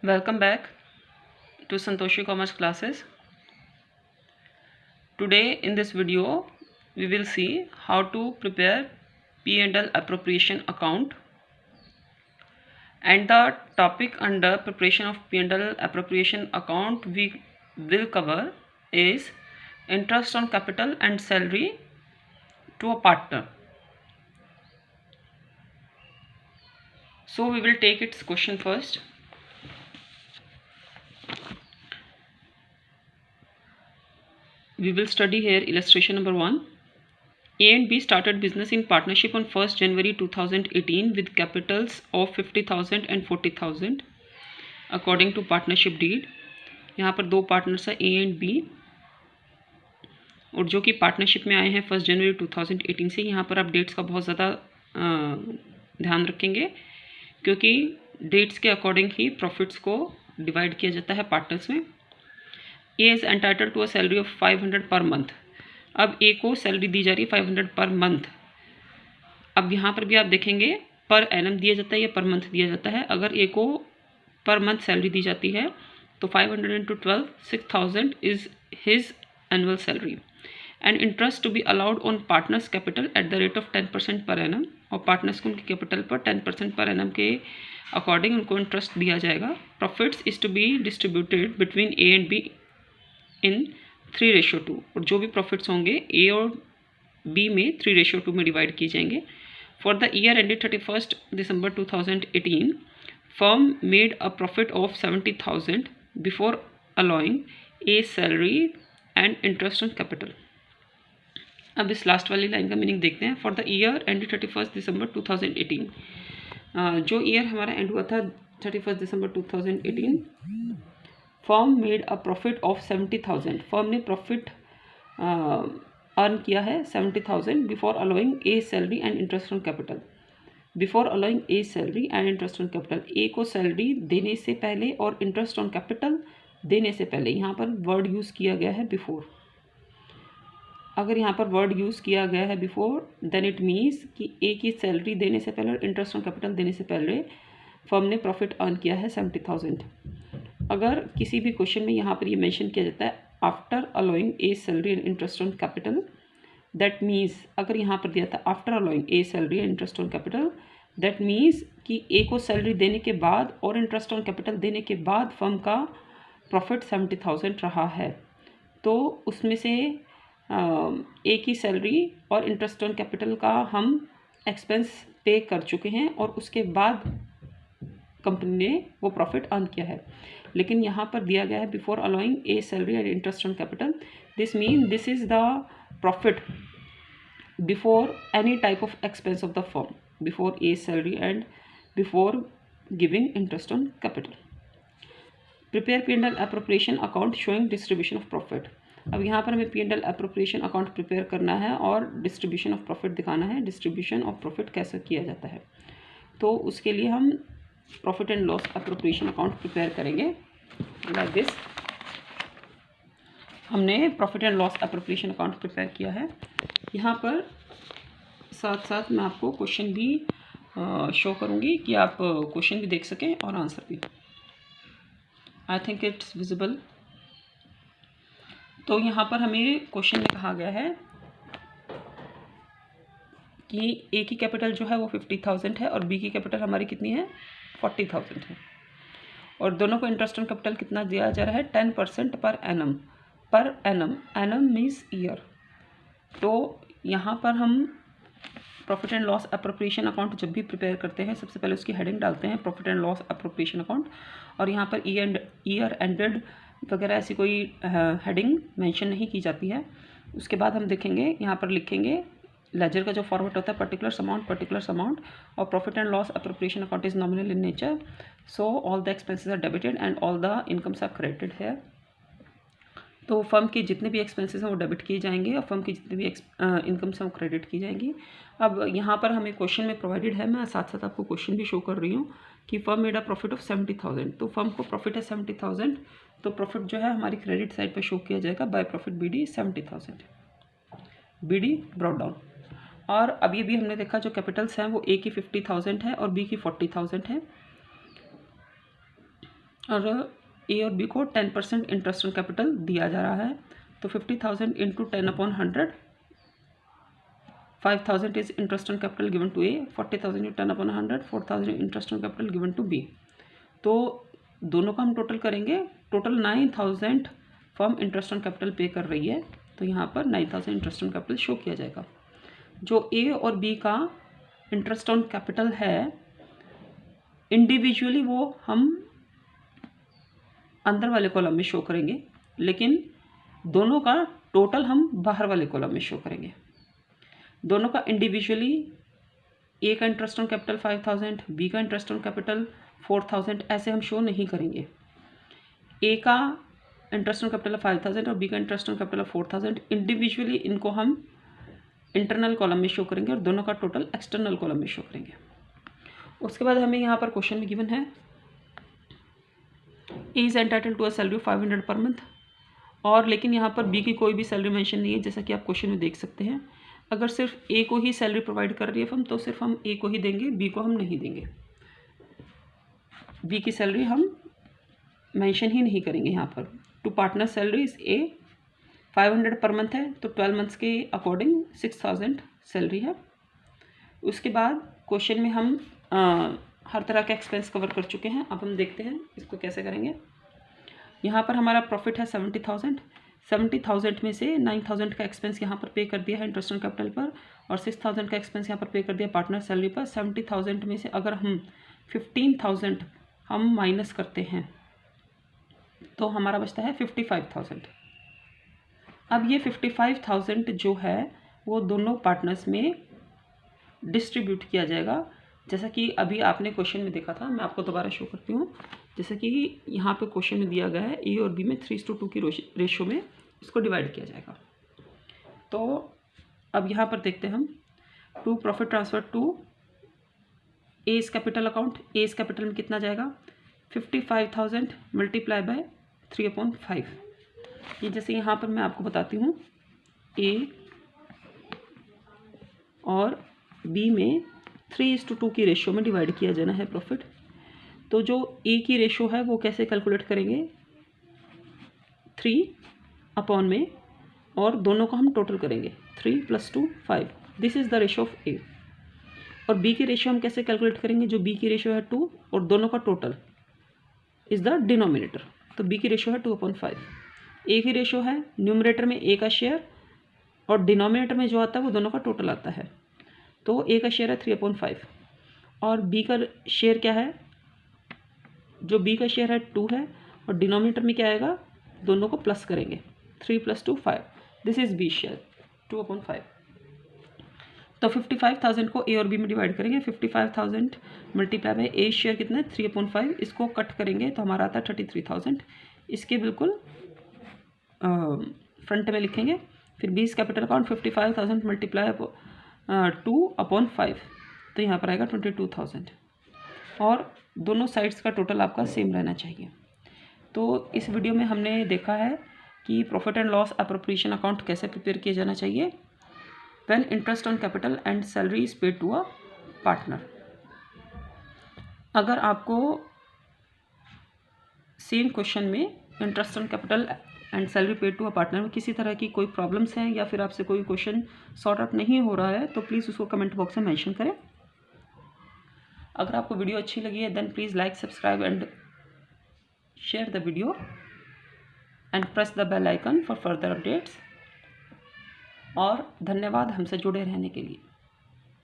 Welcome back to Santoshi Commerce classes. Today in this video we will see how to prepare P&L appropriation account, and the topic under preparation of P&L appropriation account we will cover is interest on capital and salary to a partner. So we will take its question first. We will study here illustration number 1. A and B started business in partnership on 1st January 2018 with capitals of 50,000 and 40,000 according to partnership deed. यहाँ पर दो partners है A and B, और जो कि partnership में आए हैं 1 जनवरी 2018 से। यहाँ पर आप डेट्स का बहुत ज़्यादा ध्यान रखेंगे क्योंकि डेट्स के अकॉर्डिंग ही प्रॉफिट्स को डिवाइड किया जाता है पार्टनर्स में। A is entitled to a salary of 500 per month. अब A को सैलरी दी जा रही है 500 पर मंथ। अब यहाँ पर भी आप देखेंगे पर एनम दिया जाता है या पर मंथ दिया जाता है। अगर A को पर मंथ सैलरी दी जाती है तो 500 into 12 6000 is his annual salary, and interest to be allowed on partners capital at the rate of 10% per annum. और पार्टनर्स को उनके कैपिटल पर 10% पर एनम के अकॉर्डिंग उनको इंटरेस्ट दिया जाएगा। Profits is to be distributed between A and B in 3:2, और जो भी प्रॉफिट्स होंगे A और B में 3:2 में डिवाइड किए जाएंगे। For the year ended 31 December 2018 firm made a profit of 70,000 before allowing A salary and interest on capital. अब इस लास्ट वाली लाइन का मीनिंग देखते हैं। फॉर द ईयर एंडेड 31 दिसंबर 2018, जो ईयर हमारा एंड हुआ था 31 दिसंबर 2018, firm made a profit of 70,000। Firm ने प्रॉफिट अर्न किया है 70,000 before allowing a salary and interest on capital. Before allowing a salary and interest on capital, A को salary देने से पहले और इंटरेस्ट ऑन कैपिटल देने से पहले। यहाँ पर वर्ड यूज़ किया गया है बिफोर। अगर यहाँ पर वर्ड यूज़ किया गया है बिफोर, देन इट मीन्स कि ए की सैलरी देने से पहले और इंटरेस्ट ऑन कैपिटल देने से पहले फर्म ने प्रॉफिट अर्न किया है 70,000। अगर किसी भी क्वेश्चन में यहाँ पर ये मेंशन किया जाता है after allowing a salary and interest on capital, that means अगर यहाँ पर दिया था after allowing a salary and interest on capital, that means कि ए को सैलरी देने के बाद और इंटरेस्ट ऑन कैपिटल देने के बाद फर्म का प्रॉफिट 70,000 रहा है। तो उसमें से ए की सैलरी और इंटरेस्ट ऑन कैपिटल का हम एक्सपेंस पे कर चुके हैं और उसके बाद कंपनी ने वो प्रॉफिट अर्न किया है। लेकिन यहाँ पर दिया गया है before allowing a salary and interest on capital. This mean this is the profit before any type of expense of the firm, before A salary and before giving interest on capital. Prepare P&L appropriation account showing distribution of profit. अब यहाँ पर हमें P&L appropriation account prepare करना है और distribution of profit दिखाना है। Distribution of profit कैसे किया जाता है, तो उसके लिए हम profit and loss appropriation account prepare करेंगे लाइक दिस। हमने profit and loss appropriation account prepare किया है। यहाँ पर साथ साथ मैं आपको क्वेश्चन भी शो करूँगी कि आप क्वेश्चन भी देख सकें और आंसर भी। I think it's visible. तो यहाँ पर हमें क्वेश्चन में कहा गया है कि ए की कैपिटल जो है वो 50,000 है और बी की कैपिटल हमारी कितनी है 40,000 है, और दोनों को इंटरेस्ट ऑन कैपिटल कितना दिया जा रहा है 10% per annum. Per annum, annum means year. तो यहाँ पर हम profit and loss appropriation account जब भी प्रिपेयर करते हैं सबसे पहले उसकी हेडिंग डालते हैं profit and loss appropriation account, और यहाँ पर ईयर एंडेड वगैरह ऐसी कोई हेडिंग मेंशन नहीं की जाती है। उसके बाद हम देखेंगे यहाँ पर लिखेंगे लेजर का जो फॉर्मेट होता है पर्टिकुलर अमाउंट, और profit and loss appropriation account is nominal in nature, so all the expenses are debited and all the incomes are credited है। तो फर्म के जितने भी एक्सपेंसेस हैं वो डेबिट किए जाएंगे और फर्म की जितने भी इनकम्स हैं वो क्रेडिट की जाएंगी। अब यहाँ पर हमें क्वेश्चन में प्रोवाइडेड है, मैं साथ साथ आपको क्वेश्चन भी शो कर रही हूँ कि firm made a profit of 70,000। तो फर्म को प्रॉफिट है 70,000, तो प्रॉफिट जो है हमारी क्रेडिट साइड पर शो किया जाएगा by profit BD 70,000, BD brought down. और अभी भी हमने देखा जो कैपिटल्स हैं वो A की 50,000 है और B की 40,000 है, और ए और बी को 10% इंटरेस्ट ऑन कैपिटल दिया जा रहा है। तो 50,000 into 10/100, 5,000 is interest on capital given to A, 40,000 into 10/100, 4,000 interest on capital given to B. तो दोनों का हम टोटल करेंगे, total 9,000 firm interest on capital pay कर रही है, तो यहाँ पर 9,000 इंटरेस्ट ऑन कैपिटल शो किया जाएगा। जो ए और बी का इंटरेस्ट ऑन कैपिटल है इंडिविजुअली वो हम अंदर वाले कॉलम में शो करेंगे, लेकिन दोनों का टोटल हम बाहर वाले कॉलम में शो करेंगे। दोनों का इंडिविजुअली ए का इंटरेस्ट ऑन कैपिटल 5,000, बी का इंटरेस्ट ऑन कैपिटल 4,000 ऐसे हम शो नहीं करेंगे। ए का इंटरेस्ट ऑन कैपिटल 5,000 और बी का इंटरेस्ट ऑन कैपिटल 4,000 इंडिविजुअली इनको हम इंटरनल कॉलम में शो करेंगे और दोनों का टोटल एक्सटर्नल कॉलम में शो करेंगे। उसके बाद हमें यहाँ पर क्वेश्चन में गिवन है A is entitle to a salary of 500 per month, और लेकिन यहाँ पर बी की कोई भी सैलरी मेंशन नहीं है, जैसा कि आप क्वेश्चन में देख सकते हैं। अगर सिर्फ ए को ही सैलरी प्रोवाइड कर रही है फर्म तो सिर्फ हम ए को ही देंगे, बी को हम नहीं देंगे। बी की सैलरी हम मेंशन ही नहीं करेंगे यहाँ पर। To partner salary is A 500 per month है, तो 12 मंथ्स के अकॉर्डिंग 6,000 सैलरी है। उसके बाद क्वेश्चन में हम हर तरह का एक्सपेंस कवर कर चुके हैं। अब हम देखते हैं इसको कैसे करेंगे। यहाँ पर हमारा प्रॉफिट है 70,000, 70,000 में से 9,000 का एक्सपेंस यहाँ पर पे कर दिया है इंटरेस्ट ऑन कैपिटल पर, और 6,000 का एक्सपेंस यहाँ पर पे कर दिया पार्टनर सैलरी पर। 70,000 में से अगर हम 15,000 हम माइनस करते हैं तो हमारा बचता है 55,000। अब ये 55,000 जो है वो दोनों पार्टनर्स में डिस्ट्रीब्यूट किया जाएगा, जैसा कि अभी आपने क्वेश्चन में देखा था। मैं आपको दोबारा शो करती हूँ। जैसे कि यहाँ पे क्वेश्चन में दिया गया है ए और बी में 3:2 की रेशो में इसको डिवाइड किया जाएगा। तो अब यहाँ पर देखते हैं हम, to profit transfer to A's capital account. A's capital में कितना जाएगा 55,000 मल्टीप्लाई बाय 3/5। ये जैसे यहाँ पर मैं आपको बताती हूँ, ए और बी में 3:2 की रेशो में डिवाइड किया जाना है प्रॉफिट। तो जो ए की रेशो है वो कैसे कैलकुलेट करेंगे, 3 में, और दोनों का हम टोटल करेंगे 3 + 2 5। This is the ratio of A. और बी की रेशो हम कैसे कैलकुलेट करेंगे, जो बी की रेशो है 2 और दोनों का टोटल इज़ द डिनोमिनेटर। तो बी की रेशो है 2/5। ए की रेशो है न्यूमरेटर में ए का शेयर और डिनोमिनेटर में जो आता है वो दोनों का टोटल आता है। तो ए का शेयर है 3/5 और बी का शेयर क्या है, जो बी का शेयर है 2 है, और डिनोमिनेटर में क्या आएगा, दोनों को प्लस करेंगे 3 + 2 5। This is B share 2/5। तो 55,000 को ए और बी में डिवाइड करेंगे। 55,000 मल्टीप्लाई बाय ए शेयर कितना है 3/5। इसको कट करेंगे तो हमारा आता है 33,000। इसके बिल्कुल फ्रंट में लिखेंगे। फिर बीस कैपिटल अकाउंट 55,000 मल्टीप्लाई 2/5, तो यहाँ पर आएगा 22,000। और दोनों साइड्स का टोटल आपका सेम रहना चाहिए। तो इस वीडियो में हमने देखा है कि profit and loss appropriation account कैसे प्रिपेयर किया जाना चाहिए when interest on capital and salary is paid to a partner. अगर आपको सेम क्वेश्चन में interest on capital and salary paid to a partner में किसी तरह की कोई प्रॉब्लम्स हैं या फिर आपसे कोई क्वेश्चन सॉर्ट आउट नहीं हो रहा है तो प्लीज़ उसको कमेंट बॉक्स में मेंशन करें। अगर आपको वीडियो अच्छी लगी है then please like, subscribe and share the video and press the bell icon for further updates. और धन्यवाद हमसे जुड़े रहने के लिए।